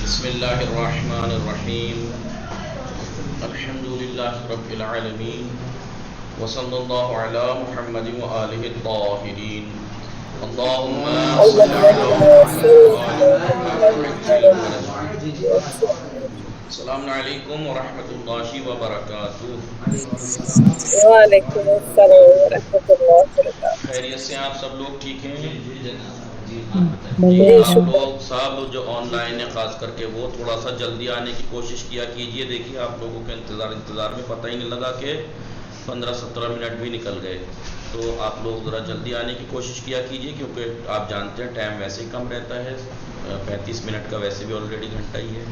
بسم اللہ الرحمن الرحیم الحمد للہ رب العالمین وصلی اللہ علی محمد وآلہ الطاہرین اللہم صل علی محمد السلام علیکم ورحمۃ اللہ وبرکاتہ۔ وعلیکم السلام ورحمۃ اللہ وبرکاتہ۔ خیریت سے آپ سب لوگ ٹھیک ہیں؟ جی جی آپ شکر۔ لوگ سب جو آن لائن ہے خاص کر کے وہ تھوڑا سا جلدی آنے کی کوشش کیا کیجئے۔ دیکھیے آپ لوگوں کے انتظار میں پتہ ہی نہیں لگا کہ 15-17 منٹ بھی نکل گئے، تو آپ لوگ ذرا جلدی آنے کی کوشش کیا کیجئے، کیونکہ آپ جانتے ہیں ٹائم ویسے ہی کم رہتا ہے، 35 منٹ کا ویسے بھی آلریڈی گھنٹہ ہی ہے،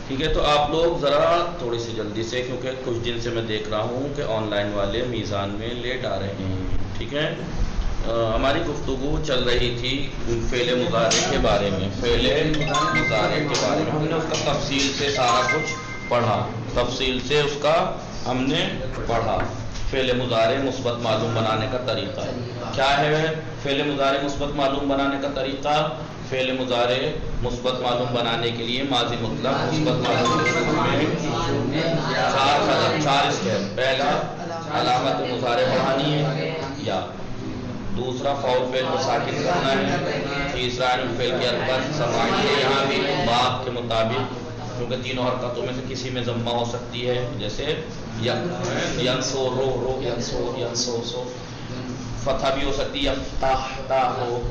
ٹھیک ہے؟ تو آپ لوگ ذرا تھوڑی سی جلدی سے، کیونکہ کچھ دن سے میں دیکھ رہا ہوں کہ آن لائن والے میزان میں لیٹ آ رہے ہیں، ٹھیک ہے؟ ہماری گفتگو چل رہی تھی فعل مضارع کے بارے میں، فعل مضارع کے بارے میں ہم نے اس کا تفصیل سے سارا کچھ پڑھا، تفصیل سے اس کا ہم نے پڑھا۔ فعل مضارع مثبت معلوم بنانے کا طریقہ کیا ہے؟ فعل مضارع مثبت معلوم بنانے کا طریقہ، فعل مضارع مثبت معلوم بنانے کے لیے ماضی مطلق مثبت معلوم میں چار اسٹیپ۔ پہلا علامت مضارع بڑھانی ہے یا دوسرا فعل فعل کو ساکن کرنا ہے، تیسرا فعل کے الفاظ سماعی ہے، یہاں بھی باب کے مطابق، کیونکہ تینوں حرکتوں میں سے کسی میں ضمہ ہو سکتی ہے، جیسے ینسو رو رو ینسو ینسو سو، فتح بھی ہو سکتی ہے یفتح تا ہو،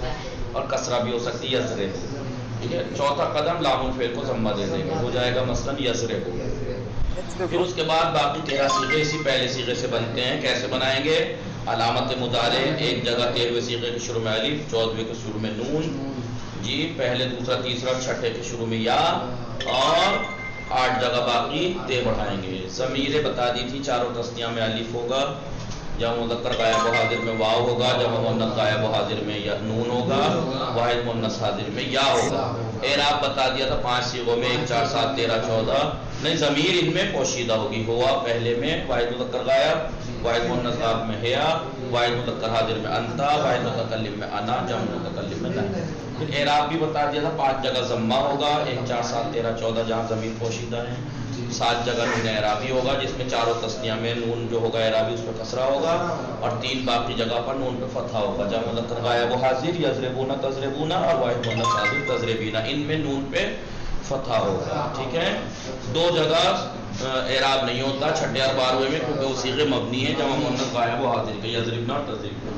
اور کسرہ بھی ہو سکتی ہے یضرب، ٹھیک ہے؟ چوتھا قدم لام الفعل کو ضمہ دے دیں گے، ہو جائے گا مثلاً یضرب۔ پھر اس کے بعد باقی 13 صیغے اسی پہلے صیغے سے بنتے ہیں۔ کیسے بنائیں گے؟ علامت مضارع ایک جگہ 13ویں صیغے کے شروع میں الف، 14ویں کے شروع میں نون، جی پہلے دوسرا تیسرا چھٹے کے شروع میں یا، اور 8 جگہ باقی تے بڑھائیں گے۔ ضمیریں بتا دی تھی، چاروں تسنیہ میں الف ہوگا، جمع مذکر غائب و حاضر میں واو ہوگا، جمع مؤنث غائب و حاضر میں یا نون ہوگا، واحد مؤنث حاضر میں یا ہوگا۔ اعراب بتا دیا تھا 5 صیغوں میں، 1 4 7 13 14، نہیں ضمیر ان میں پوشیدہ ہوگی، ہوا پہلے میں، واحد مذکر غائب، واحد مؤنث غائب میں حیا، واحد مذکر حاضر میں انتا، واحد متکلم میں انا، جمع متکلم میں نحن۔ پھر اعراب بھی بتا دیا تھا 5 جگہ ضمہ ہوگا، 1 4 7 13 14 جہاں ضمیر پوشیدہ ہے، 7 جگہ نون اعرابی ہوگا جس میں چاروں تسنیہ میں نون جو ہوگا اعرابی اس پہ کسرہ ہوگا، اور 3 باقی جگہ پر نون پہ فتحہ ہوگا، جمع مذکر غائب و حاضر یضربون تضربون اور واحد مؤنث حاضر تضربین، ان میں نون پہ فتحہ ہوگا، ٹھیک ہے؟ 2 جگہ اعراب نہیں ہوتا، 6 اور 12ویں میں، کیونکہ وہ صیغے مبنی ہیں جمع مؤنث غائب و حاضر کے، یضربن اور تضربن۔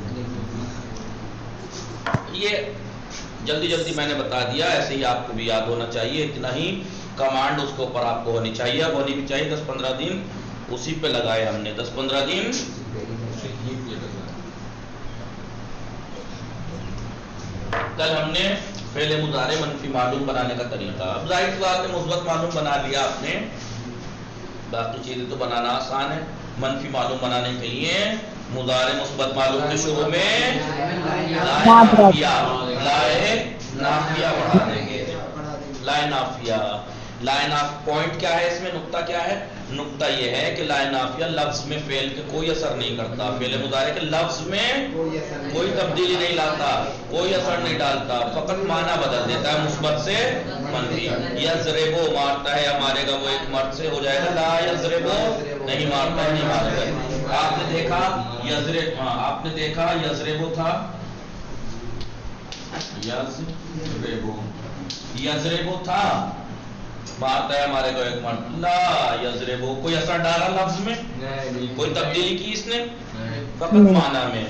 یہ جلدی جلدی میں نے بتا دیا، ایسے ہی آپ کو بھی یاد ہونا چاہیے، اتنا ہی کمانڈ اس کے اوپر آپ کو ہونی چاہیے، اب ہونی بھی چاہیے۔ 10-15 دن اسی پہ لگائے ہم نے، 10-15 دن کل ہم نے فعل مضارع منفی معلوم بنانے کا طریقہ، اب ظاہر سی بات ہے مثبت معلوم بنا لیا آپ نے، باقی چیزیں تو بنانا آسان ہے۔ منفی معلوم بنانے کے لیے مضارع مثبت معلوم کے شروع میں لائے نافیہ بڑھا دیں گے، لائے نافیہ۔ لائے نافیہ پوائنٹ کیا ہے اس میں، نقطہ کیا ہے؟ نقطہ یہ ہے کہ لائے نافیہ لفظ میں فعل کے کوئی اثر نہیں کرتا، فعل مضارع کے لفظ میں کوئی تبدیلی نہیں لاتا، کوئی اثر نہیں ڈالتا، فقط معنی بدل دیتا ہے مثبت سے منفی۔ یضربو مارتا ہے یا مارے گا، وہ ایک مرد سے ہو جائے گا لا یضربو نہیں مارتا ہے نہیں مارے گا۔ آپ نے دیکھا یضرب، آپ نے دیکھا یضربو تھا، یضربو تھا، مارتا ہے ہمارے کو ایک مرد، لا یضربو کوئی اثر ڈالا لفظ میں، کوئی تبدیلی کی اس نے، فقط معنی میں۔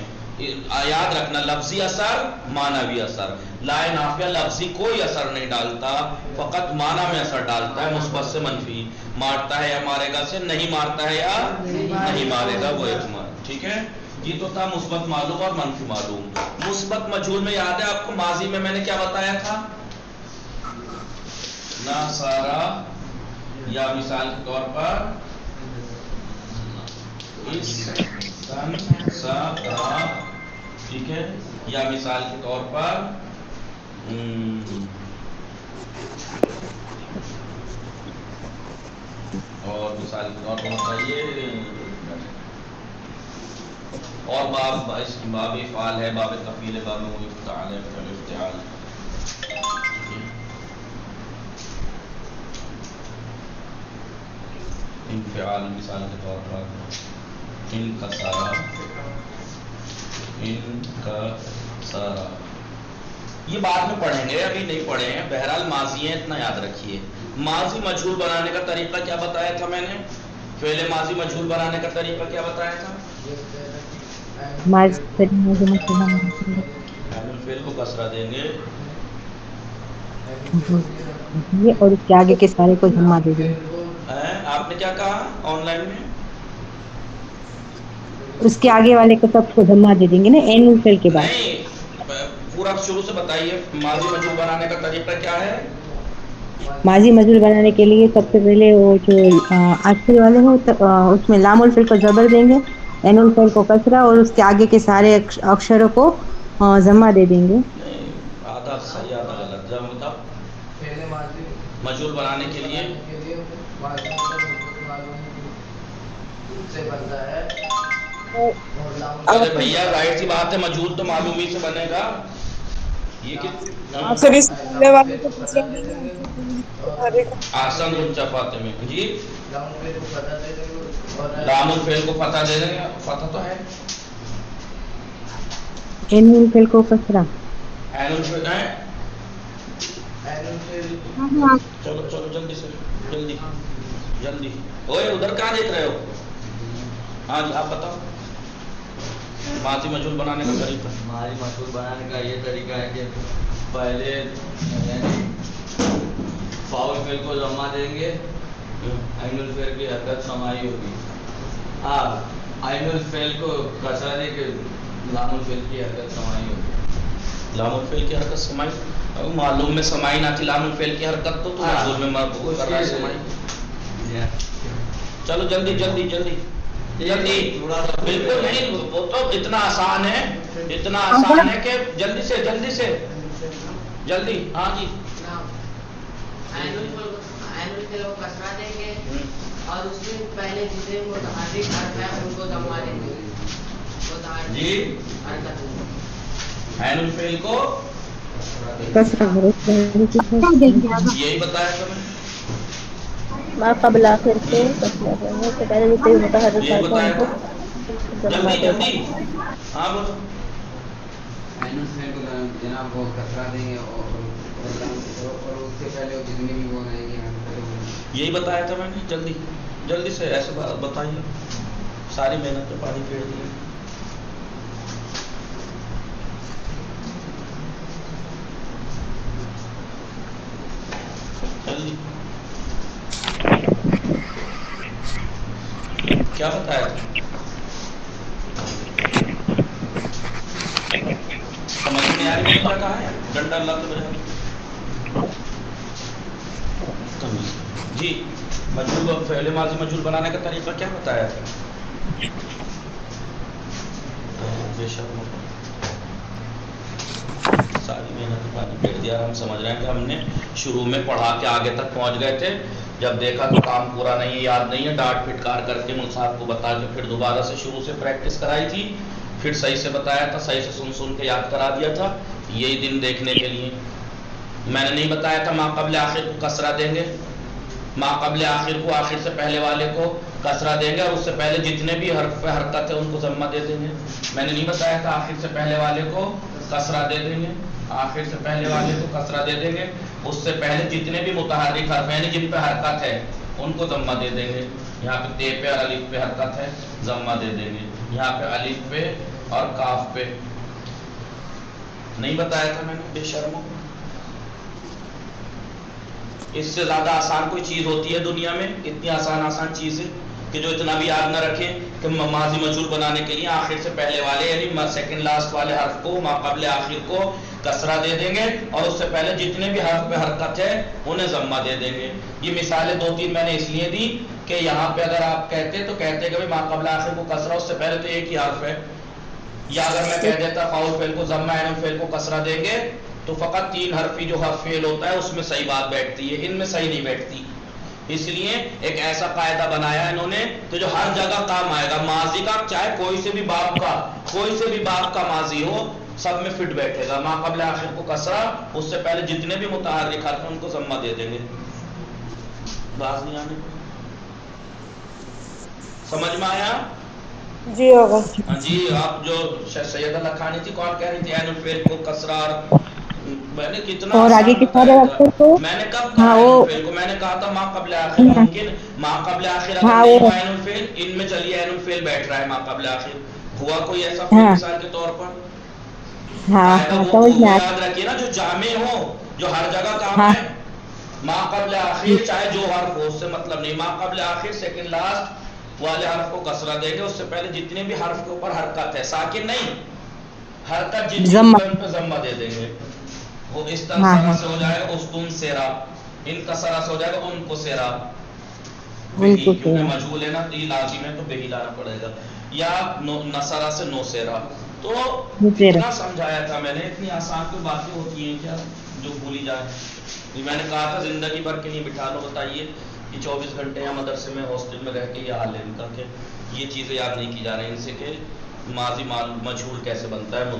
یاد رکھنا لفظی اثر معنوی اثر، لائے نافیہ لفظی کوئی اثر نہیں ڈالتا، فقط معنی میں اثر ڈالتا ہے مثبت سے منفی۔ مارتا ہے یا مارے گا سے نہیں مارتا ہے یا نہیں مارے گا، وہ ایک مرد، ٹھیک ہے؟ یہ تو تھا مثبت معلوم اور منفی معلوم۔ مثبت مجہول میں یاد ہے آپ کو ماضی میں نے کیا بتایا تھا؟ نہ سارا، یا مثال کے طور پر اس سن سا، ٹھیک ہے؟ یا مثال کے طور پر اور مثال کے طور پر بتائیے، اور باب اس کی باب افعال ہے، باب تفعیل ہے، باب افتعال ہے، فعل افتعال، انفعال مثال کے طور پر انکسارا، انکسارا، یہ بعد میں پڑھیں گے، ابھی نہیں پڑھے ہیں. بہرحال ماضی ہے، اتنا یاد رکھیے. ماضی مجہول بنانے کا طریقہ کیا بتایا تھا میں نے؟ فعل ماضی مجہول بنانے کا طریقہ کیا بتایا تھا؟ فعل کو کسرہ دیں گے اور اس کے آگے کے سارے کو ضمہ دے دیں گے. آپ نے کیا کہا آن لائن میں؟ اس کے آگے والے کو سب کو ضمہ دے دیں گے نا این الفعل کے بعد. نہیں، پورا شروع سے بتائیے ماضی مجہول بنانے کا طریقہ کیا ہے؟ ماضی مجہول بنانے کے لیے سب سے پہلے وہ جو آخر والے ہیں اس میں لام الفعل کو زبر دیں گے، این الفعل کو کسرہ، اور اس کے آگے کے سارے اکشروں کو ضمہ دے دیں گے. نہیں، آدھا صحیح آدھا غلط. جب بتاؤ مجہول بنانے کے لیے ارے بھیا ظاہر سی بات ہے مجہول تو معلوم ہی سے بنے گا. یہ آخر اس پہلے والے کو کسرہ دیں گے. آسان گنچا فاطمہ جی لام الفعل کو فتح دے دیں گے. فتح تو ہے، این الفعل کو کسرہ. عین الفعل ہے. چلو چلو جلدی سے، جلدی جلدی. اوے ادھر کہاں دیکھ رہے ہو؟ ہاں جی آپ بتاؤ ماضی مجہول بنانے کا طریقہ. ماضی مجہول بنانے کا یہ طریقہ ہے کہ پہلے یعنی فاعل فعل کو ضمہ دیں گے، عین الفعل کی حرکت سمائی ہوگی. عین الفعل کو کسرہ دے کے لام الفعل کی حرکت سمائی ہوگی. لام الفعل کی حرکت سمائی معلوم میں سمائی نہ تھی. لام الفعل کی حرکت تو مجہول میں مرفوع کر رہا ہے سمائی. چلو جلدی جلدی جلدی جلدی. بالکل نہیں، وہ تو اتنا آسان ہے، اتنا آسان ہے کہ جلدی سے جلدی سے جلدی. ہاں جی عین الفعل کو کسرہ دیں گے اور اس میں پہلے جتنے متحرک حرف ہیں ان کو ضمہ دیں گے. جی عین الفعل کو کسرہ یہی بتایا تھا میں نے. ما قبل آخر کو کسرہ دیں گے، اس سے پہلے جتنے بھی متحرک یہی حرف ہیں ان بتایا کو تھا. ضمہ جلدی دے دیں. جلدی ہاں بولو. عین الفعل کو جناب وہ کسرہ دیں گے اور اس سے پہلے جتنے بھی وہ رہیں گے یہی بتایا تھا میں نے. جلدی جلدی سے ایسے بتائیے، ساری محنت پہ پانی پھیر دیا. جلدی کیا بتایا تھا؟ سمجھ میں آ رہی میں نے کیا کہا ہے؟ ڈنڈا اللہ تو بجا جی. مجہول فعل ماضی مجہول بنانے کا طریقہ کیا بتایا تھا؟ بے شک ساری محنت پانی پھیر دیا. ہم سمجھ رہے ہیں کہ ہم نے شروع میں پڑھا کے آگے تک پہنچ گئے تھے، جب دیکھا تو کام پورا نہیں ہے، یاد نہیں ہے، ڈانٹ پھٹکار کر کے مصحف کو بتا کے پھر دوبارہ سے شروع سے پریکٹس کرائی تھی، پھر صحیح سے بتایا تھا، صحیح سے سن سن کے یاد کرا دیا تھا. یہی دن دیکھنے کے لیے میں نے نہیں بتایا تھا ما قبل آخر کو کسرہ دیں گے. ما قبل آخر کو آخر سے پہلے والے کو کسرہ دیں گے اور اس سے پہلے جتنے بھی حرف پہ حرکت ہے ان کو ضمہ دے دیں گے. میں نے نہیں بتایا تھا آخر سے پہلے والے کو کسرہ دے دیں گے، آخر سے پہلے والے کو کسرہ دے دیں گے، اس سے پہلے جتنے بھی متحرک حرف یعنی جن پہ حرکت ہے ان کو ضمہ دے دیں گے. یہاں پہ تے پہ اور الف پہ حرکت ہے، ضمہ دے دیں گے. یہاں پہ الف پہ اور کاف پہ نہیں بتایا تھا میں نے بے شرموں. اس سے زیادہ آسان کوئی چیز ہوتی ہے دنیا میں؟ اتنی آسان چیز ہے کہ جو اتنا بھی یاد نہ رکھیں کہ ماضی مجہول بنانے کے لیے آخر سے پہلے والے یعنی سیکنڈ لاسٹ والے حرف کو ما قبل آخر کو کسرہ دے دیں گے اور اس سے پہلے جتنے بھی حرف پہ حرکت ہے انہیں ضمہ دے دیں گے. یہ مثالیں دو تین میں نے اس لیے دی کہ یہاں پہ اگر آپ کہتے تو کہتے کہ ما قبل آخر کو کسرہ، اس سے پہلے تو ایک ہی حرف ہے. یا اگر میں کہہ دیتا فاعل فعل کو ضمہ عین الفعل کو کسرہ دیں گے تو فقط تین حرفی جو حرف فعل ہوتا ہے اس میں صحیح بات بیٹھتی ہے، ان میں صحیح نہیں بیٹھتی. اس لیے ایک ایسا قاعدہ بنایا انہوں نے کہ جو ہر جگہ کام آئے گا. ماضی کا چاہے کوئی سے بھی باب کا ماضی ہو سب میں فٹ بیٹھے گا. ما قبل آخر کو کسرہ، اس سے پہلے جتنے بھی متحرک حرف ہیں ان کو ضمہ دے دیں گے. باز نہیں آنے کو समझ में आया? जी होगा। हाँ जी, आप जो सैयदा लखानी थी, कौन कह रही थी ऐनुल फेल को कसरा, मैंने कितना और आगे आसान के सारे बताया अक्षर था। को मैंने कब हाँ कहा वो ऐनुल फेल को? मैंने कहा था माँ कबल आखिर हाँ मुमकिन, माँ कबल आखिर अगर हाँ नहीं वो हुआ ऐनुल फेल, इनमें चलिए ऐनुल फेल बैठ रहा है माँ कबल आखिर, हुआ कोई ऐसा फेल हाँ मिसाल के तौर पर? हाँ कायदा हाँ समझ में वो आ याद रखिए ना, जो जामे हो, जो हर जगह काम हाँ है। माँ कबल आखिर चाहे जो हर्फ हो, उससे मतलब नहीं। माँ कबल आखिर सेकंड लास्ट वाले हर्फ को कसरा देंगे, उससे पहले जितने भी हर्फ के ऊपर हरकत है, साकिन नहीं, हरकत जितनी जम्मा उस पे जम्मा दे देंगे। वो इस हाँ तनसरा हाँ से हो जाएगा उस्तुन सेरा, इन कसरा से हो जाएगा उनको सेरा, बेही, उनको क्योंकि सेरा मजबूल है ना, तो ये लाजिम है, तो बेही लाना पड़ेगा, या नसरा से नोसेरा। तो सेरा इतना समझाया था मैंने, इतनी आसान कोई बातें होती हैं क्या जो भूली जाए? ये मैंने कहा था जिंदगी भर के लिए बिठा लो, बताइए कि 24 घंटे या मदरसे में हॉस्टल में रह के ये हाल है इनका कि ये चीज़ें याद नहीं की जा रही इनसे कि माजी मजहूल कैसे बनता है।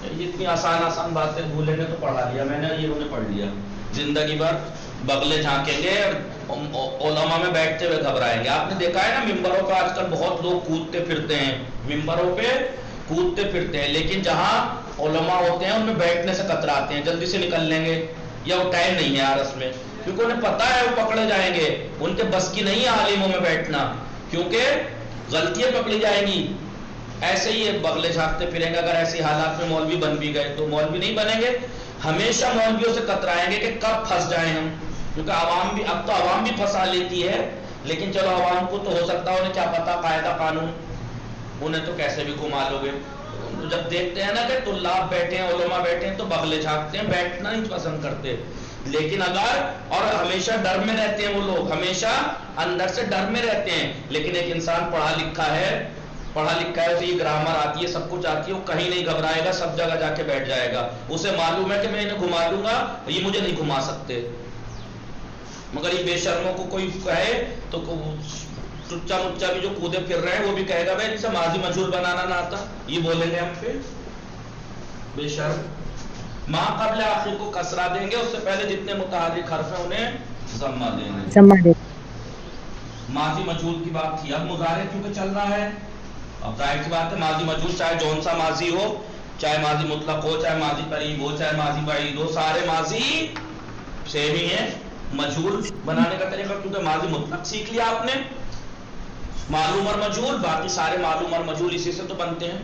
ये इतनी आसान बातें भूलेंगे तो पढ़ा लिया मैंने, ये उन्होंने पढ़ लिया। जिंदगी भर बगले झांकेंगे, ओलमा में बैठते हुए घबराएंगे। आपने देखा है ना मिंबरों पे आजकल बहुत लोग कूदते फिरते हैं, मिंबरों पे कूदते फिरते हैं, लेकिन जहां ओलमा होते हैं उनमें बैठने से कतराते हैं, जल्दी से निकल लेंगे, या वो टाइम नहीं है आरस में, क्योंकि उन्हें पता है वो पकड़े जाएंगे, उनके बस की नहीं है आलिमों में बैठना, क्योंकि गलतियां पकड़ी जाएंगी। ऐसे ही बगले झांकते फिरेंगे। अगर ऐसी हालात में मौलवी बन भी गए तो मौलवी नहीं बनेंगे, हमेशा मौलवियों से कतराएंगे कि कब फंस जाए हम, क्योंकि आवाम भी, अब तो आवाम भी फंसा लेती है, लेकिन चलो आवाम को तो हो सकता है, उन्हें क्या पता कायदा कानून, उन्हें तो कैसे भी घुमा लोगे। तो जब देखते हैं ना कि तुल्लाब बैठे हैं, उलमा बैठे हैं, तो बगले झांकते हैं, बैठना नहीं पसंद करते। लेकिन अगर, और हमेशा डर में रहते हैं वो लोग, हमेशा अंदर से डर में रहते हैं। लेकिन एक इंसान पढ़ा लिखा है तो ये ग्रामर आती है, सब कुछ आती है, वो कहीं नहीं घबराएगा, सब जगह जाके बैठ जाएगा। उसे मालूम है कि मैं इन्हें घुमा दूंगा, ये मुझे नहीं घुमा सकते। मगर ये बेशर्मों को कोई कहे तो टुच्चा मुच्चा भी जो कूदे फिर रहे हैं, वो भी कहेगा भाई इनसे माजी मजहूल बनाना ना आता, ये बोलेंगे हम पे बेशर्म। माँ कबल आखिर को कसरा देंगे, उससे पहले जितने मुतहर्रिक हर्फ हैं उन्हें जम्मा देंगे। माजी मजहूल की बात थी, अब मुजारे क्योंकि चल रहा है, अब जाहिर सी बात है माजी मजहूल चाहे जौन सा माजी हो, चाहे माजी मुतलक हो, चाहे माजी करीब हो, चाहे माजी बईद हो, सारे माजी सेम ही है। मजहूल बनाने का तरीका, क्योंकि माजी मुतलक सीख लिया आपने, मालूम और मजहूल, बाकी सारे मालूम और मजहूल इसी से तो बनते हैं।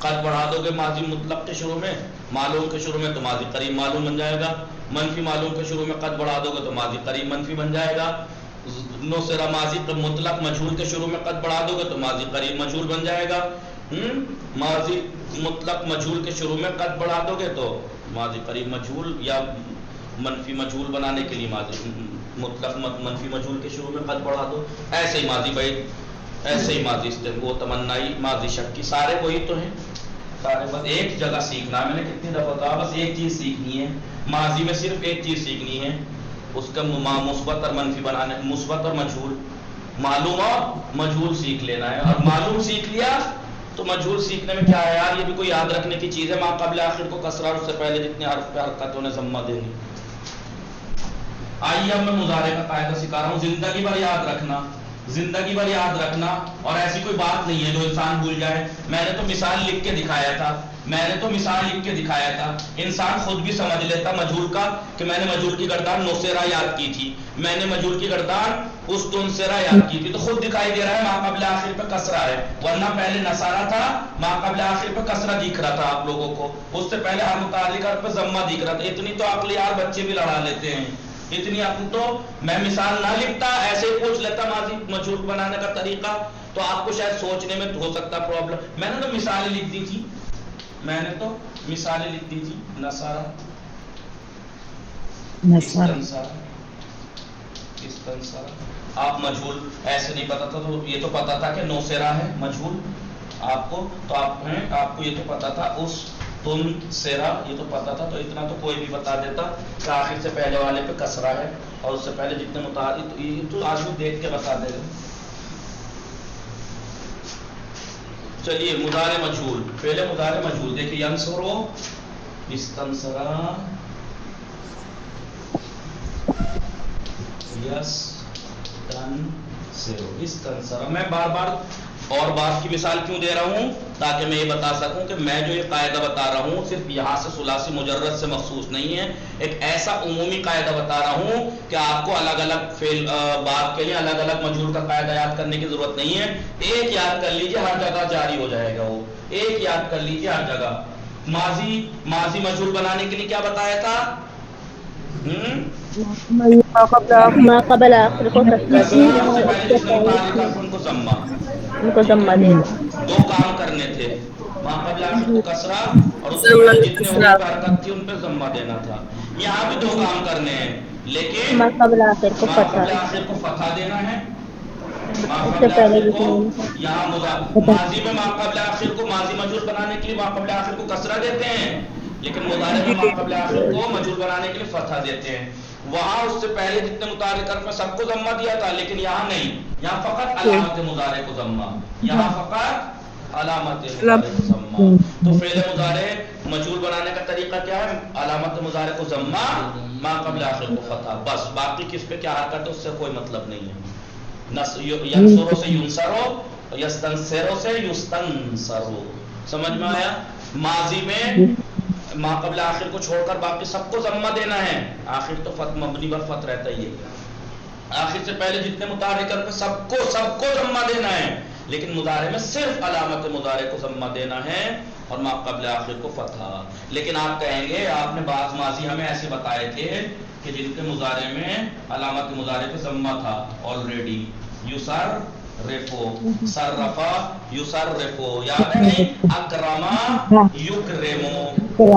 कद बढ़ा दोगे माजी मुतलक के शुरू में, मालूम के शुरू में, तो माजी करीब मालूम बन जाएगा। मनफी मालूम के शुरू में कद बढ़ा दोगे तो माजी करीब मनफी बन जाएगा। नोसेरा माजी मुतलक मजहूल के शुरू में कद बढ़ा दोगे तो माजी करीब मजहूल बन जाएगा। माजी मुतलक मजहूल के शुरू में कद बढ़ा दोगे तो माजी करीब मजहूल, या मनफी मजहूल बनाने के लिए माजी मुतलक मनफी मजहूल के शुरू में कद बढ़ा दो। ऐसे ही माजी बैद, ऐसे ही माजी वो तमन्नाई, माजी शक की, सारे वही तो हैं सारे। बस एक जगह सीखना है, मैंने कितनी दफा कहा, बस एक चीज सीखनी है माजी में, सिर्फ एक चीज सीखनी है, उसका मुस्बत और मनफी बनाने, मुस्बत और मजहूल, मालूम और मजहूल सीख लेना है। और मालूम सीख लिया तो मजहूल सीखने में क्या है यार, ये भी कोई याद रखने की चीज है। माँ कबल आखिर को कसरा, उससे पहले जितने हर्फ पे हरकत उन्हें जम्मा देंगे। आइए अब मैं मुजारे का कायदा सिखा रहा हूँ, जिंदगी भर याद रखना, जिंदगी भर याद रखना, और ऐसी कोई बात नहीं है जो इंसान भूल जाए। मैंने तो मिसाल लिख के दिखाया था, इंसान खुद भी समझ लेता मजहूल का कि मैंने मजहूल की गर्दान नोसेरा याद की थी, मैंने मजहूल की गर्दान उस्तुनसेरा याद की थी, तो खुद दिखाई दे रहा है माँ कबल आखिर पे कसरा है, वरना पहले नसारा था, माँ कबल आखिर पे कसरा दिख रहा था आप लोगों को, उससे पहले हर मुतालिक हर्फ पे जम्मा दिख रहा था। इतनी तो अक्ल यार बच्चे भी लड़ा लेते हैं, इतनी अक्ल तो मैं मिसाल ना लिखता, ऐसे ही पूछ लेता माजी मजहूल बनाने का तरीका, तो आपको शायद सोचने में हो सकता प्रॉब्लम। मैंने तो मिसालें लिख दी थी, नसारा, इस्तनसारा। आप मजहूल ऐसे नहीं पता था, तो ये तो पता था कि नोसेरा है मजहूल आपको, तो आपको ये तो पता था उस तुम सेरा, ये तो पता था, तो इतना तो कोई भी बता देता कि आखिर से पहले वाले पे कसरा है और उससे पहले जितने मुताबिक, तो ये तो आदमी देख के बता देगा। चलिए मुदारे मजहूल, पहले मुदारे मजहूल देखिए, यंसुरो, इस्तनसरा, यस, तन सिरो इस्तनसरा। मैं बार बार और बात की मिसाल क्यों दे रहा हूँ, ताकि मैं ये बता सकूं कि मैं जो ये कायदा बता रहा हूँ सिर्फ यहाँ से सुलासी मुजर्रद से मखसूस नहीं है, एक ऐसा उमूमी कायदा बता रहा हूँ कि आपको अलग अलग फेल बात के लिए अलग अलग मजहूर का कायदा याद करने की जरूरत नहीं है। एक याद कर लीजिए, हर जगह जारी हो जाएगा वो, एक याद कर लीजिए हर जगह। माजी मजहूर बनाने के लिए क्या बताया था? ما قبل آخر को कसरा देंगे उससे और पहले उससे जिसने पहले मुतारिक था उनको जम्मा, उनको जम्मा देना। दो काम करने थे, माक़बल आखिर को कसरा और उससे पहले जितने हुरूफ पे हरकत थी उन पे जम्मा देना था। यहाँ भी दो काम करने हैं, लेकिन ما قبل आखिर को माक़बल फतह, आखिर को फतह देना है, उससे माक़बल पहले आखिर को जितने यहाँ माजी में माक़बल आखिर को माजी मजहूर बनाने के लिए माक़बल आखिर को कसरा देते हैं, लेकिन मुदारे में माक़बल आखिर को मजहूर बनाने के लिए फतह देते हैं। वहां उससे पहले जितने मुतारिकत में सबको जम्मा दिया था, लेकिन यहाँ नहीं, यहाँ फकत अलामत मुदारे को जम्मा, यहाँ फकत अलामत मुदारे को जम्मा। तो फेल मुदारे मजहूर बनाने का तरीका क्या है? अलामत मुदारे को जम्मा, माक़बल आखिर को फतह, बस। बाकी किस पे क्या हरकत है उससे कोई मतलब नहीं है। यंसुरो से युनसरो, यस्तनसिरो से युस्तनसरो। समझ में आया? माजी में माक़बल आखिर को छोड़कर बाकी सबको जम्मा देना है, आखिर तो फत मबनी पर फत रहता ही है। आखिर से पहले जितने मुतारिकत में सबको जम्मा देना है, लेकिन मुदारे में सिर्फ अलामत मुदारे को जम्मा देना है और माक़बल आखिर को फतह। लेकिन आप कहेंगे आपने बाज़ माजी हमें ऐसे बताए थे कि जिनके मुदारे में अलामत मुदारे पे जम्मा था ऑलरेडी, यूसर रेफो, सररफा युसर्रिफो, याद है नहीं? अकरमा युकरिमो,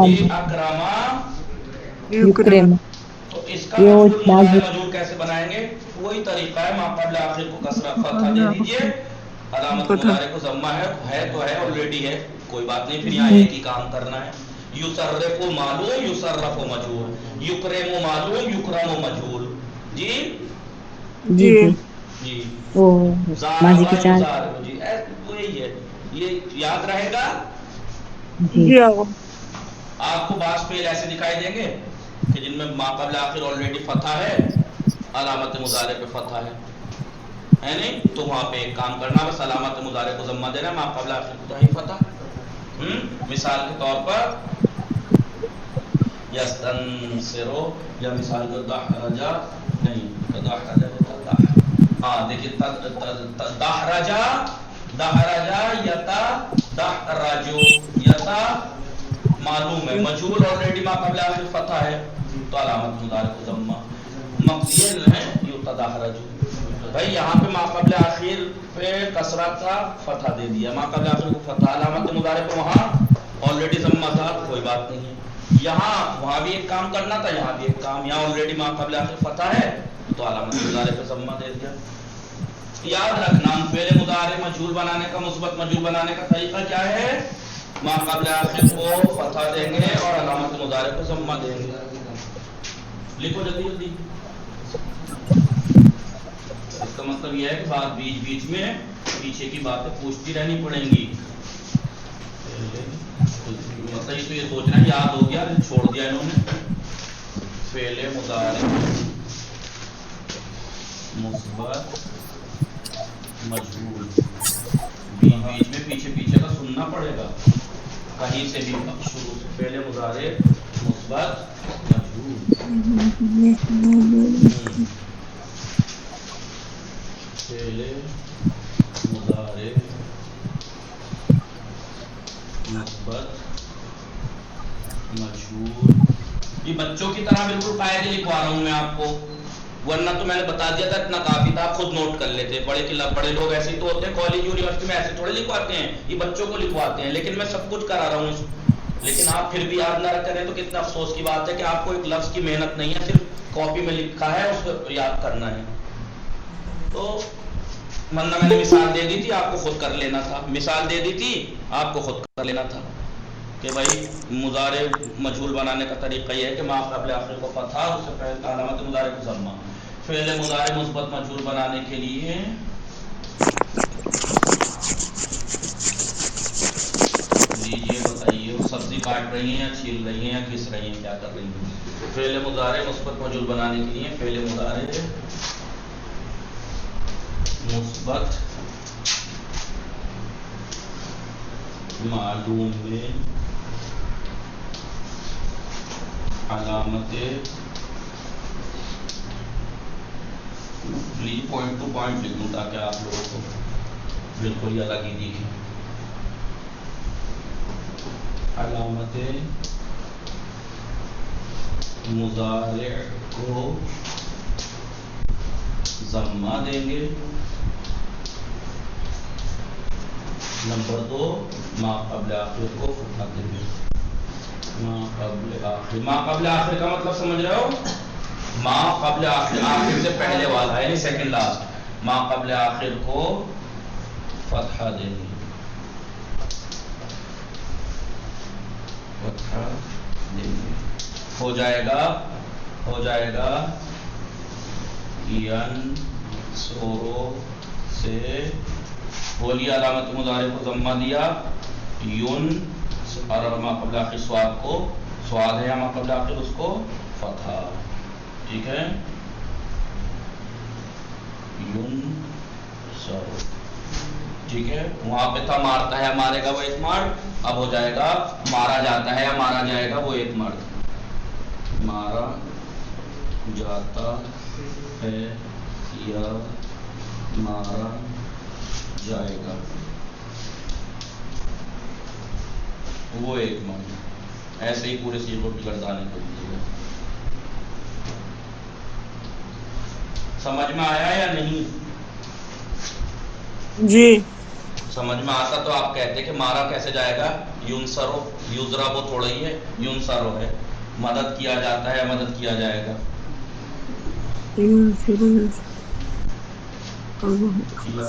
ये अकरमा युक्रेम। तो इसका ये मजहूर बाज़ मजहूर कैसे बनाएंगे? वही तरीका है, माक़बल आखिर को कसरा फतह दे दीजिए, अलामत मुदारे को जम्मा है तो है ऑलरेडी है, कोई बात नहीं, फिर यहाँ एक ही काम करना है। युसर्रिफो मालूम युसर्रफो मजहूर, युकरिमो मालूम युकरमो मजहूर। जी जी जी जी वो माजी की चाल जी वही है, ये याद रहेगा। जी। आपको बास फेल ऐसे दिखाई देंगे कि जिनमें माक़बल आखिर ऑलरेडी फतह है, अलामत मुदारे पे फतह है नहीं? तो वहां पे एक काम करना, बस अलामत मुदारे को जम्मा देना, माक़बल आखिर को चाहिए फतह। मिसाल के तौर पर यस्तनसिरो, या मिसाल को दहरजा नहीं, दहरजा होता है, हाँ देखिए दहरजा दहरजा यता दहरजो, यता मालूम है, मजहूर ऑलरेडी माक़बल आखिर फतह है तो अलामत मुदारे को जम्मा, मक़सूद है युता दहरजो। भाई यहाँ पे माक़बल आखिर पे कसरा का फतह दे दिया, माक़बल आखिर को फतह, अलामत मुदारे पे वहाँ ऑलरेडी जम्मा था, कोई बात नहीं है। यहाँ वहाँ भी एक काम करना था, यहाँ भी एक काम, यहाँ ऑलरेडी माक़बल आखिर फतह है तो अलामत मुदारे पे जम्मा दे दिया। याद रखना, फेल मुदारे मजहूर बनाने का, मुस्बत मजहूर बनाने का तरीका क्या है? माक़बल आखिर को फतह देंगे और अलामत मुदारे को जम्मा देंगे। लिखो जल्दी जल्दी। इसका मतलब यह है कि बात बीच बीच में पीछे की बातें पूछती रहनी पड़ेंगी। मतलब इसको ये सोचना याद हो गया, छोड़ दिया इन्होंने। फेल मुदारे मुस्बत मजहूर, बीच बीच में पीछे पीछे का सुनना पड़ेगा, कहीं से भी शुरू से पहले मुदारे मुस्बत मजहूर, पहले मुदारे मुस्बत मजहूर। ये बच्चों की तरह बिल्कुल कायदे लिखवा रहा हूं मैं आपको, वरना तो मैंने बता दिया था, इतना काफी था, खुद नोट कर लेते। बड़े लोग ऐसे ही तो होते हैं, कॉलेज यूनिवर्सिटी में ऐसे थोड़े लिखवाते हैं, ये बच्चों को लिखवाते हैं। लेकिन मैं सब कुछ करा रहा हूँ, लेकिन आप फिर भी याद ना करें तो कितना अफसोस की बात है कि आपको एक लफ्ज की मेहनत नहीं है, सिर्फ कॉपी में लिखा है उसको याद करना है। तो वरना मैंने मिसाल दे दी थी, आपको खुद कर लेना था, मिसाल दे दी थी आपको खुद कर लेना था कि भाई मुदारे मजहूर बनाने का तरीका यह है कि माक़बल आखिर को फतह, उससे पहले अलामत मुदारे को जम्मा। फेल मुदारे मुस्बत मजहूर बनाने के लिए लीजिए, बताइए, सब्जी काट रही हैं या छील रही हैं या घिस रही हैं, क्या कर रही हैं? फेल मुदारे मुस्बत मजहूर बनाने के लिए फेल मुदारे مثبت معلوم میں علامت پوائنٹ ٹو پوائنٹ لکھ دوں تاکہ آپ لوگوں کو بالکل ہی الگ ہی دکھے. علامت مضارع کو ضمہ دیں گے. نمبر 2 ما قبل آخر کو فتحہ دیں گے. ما قبل آخر، ما قبل آخر کا مطلب سمجھ رہے ہو؟ ما قبل آخر، آخر سے پہلے والا یعنی سیکنڈ لاسٹ. ما قبل آخر کو فتحہ دیں گے. فتحہ دیں گے. ہو جائے گا ینصرو سے بولیے علامت مضارع کو ضمہ دیا. یون اور ما قبل آخر سواد کو، سواد ہے یا ما قبل آخر اس کو فتحہ. ٹھیک ہے، ینصرو. ٹھیک ہے، وہاں پہ تھا مارتا ہے مارے گا وہ اعتماد، اب ہو جائے گا مارا جاتا ہے یا مارا جائے گا وہ اعتماد. مارا جاتا ہے یا مارا جائے گا وہ ایک معنی. ایسے ہی پورے صیغوں کی گردانے کو دیجیے گا. سمجھ میں آیا یا نہیں؟ جی سمجھ میں آتا تو آپ کہتے کہ مارا کیسے جائے گا؟ یونسرو، یوزرا وہ تھوڑا ہی ہے، یونسرو ہے. مدد کیا جاتا ہے یا مدد کیا جائے گا؟ کیا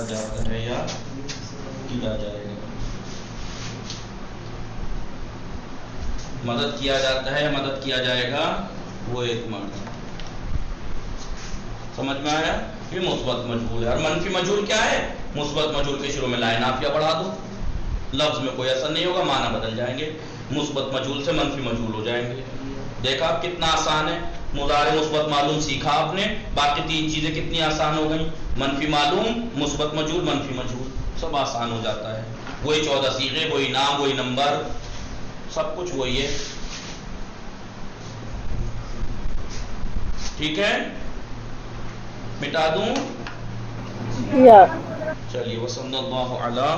جاتا ہے یا کیا جائے گا. مدد کیا جاتا ہے یا مدد کیا جائے گا وہ ایک معنی. سمجھ میں آیا؟ یہ مثبت مجہول ہے. اور منفی مجہول کیا ہے؟ مثبت مجہول کے شروع میں لائن آپ کیا بڑھا دو، لفظ میں کوئی اثر نہیں ہوگا، معنی بدل جائیں گے. مثبت مجہول سے منفی مجہول ہو جائیں گے. دیکھا آپ کتنا آسان ہے. مضارع مثبت معلوم سیکھا آپ نے، باقی 3 چیزیں کتنی آسان ہو گئیں. منفی معلوم، مثبت مجہول، منفی مجہول، سب آسان ہو جاتا ہے. وہی 14 صیغے، وہی نام، وہی نمبر، سب کچھ وہی ہے. ٹھیک ہے، مٹا دوں؟ یا چلیے. وصلی اللہ علی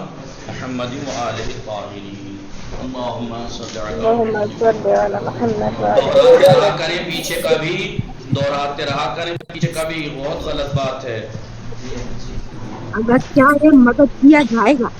محمد وآلہ الطاہرین. اللہم صل علی اللہم محمد. صل علی محمد وعلی دوہراتے رہا کریں پیچھے کا بھی، دوہراتے رہا کریں پیچھے کا بھی. بہت غلط بات ہے. اگر کیا ہے مدد کیا جائے گا.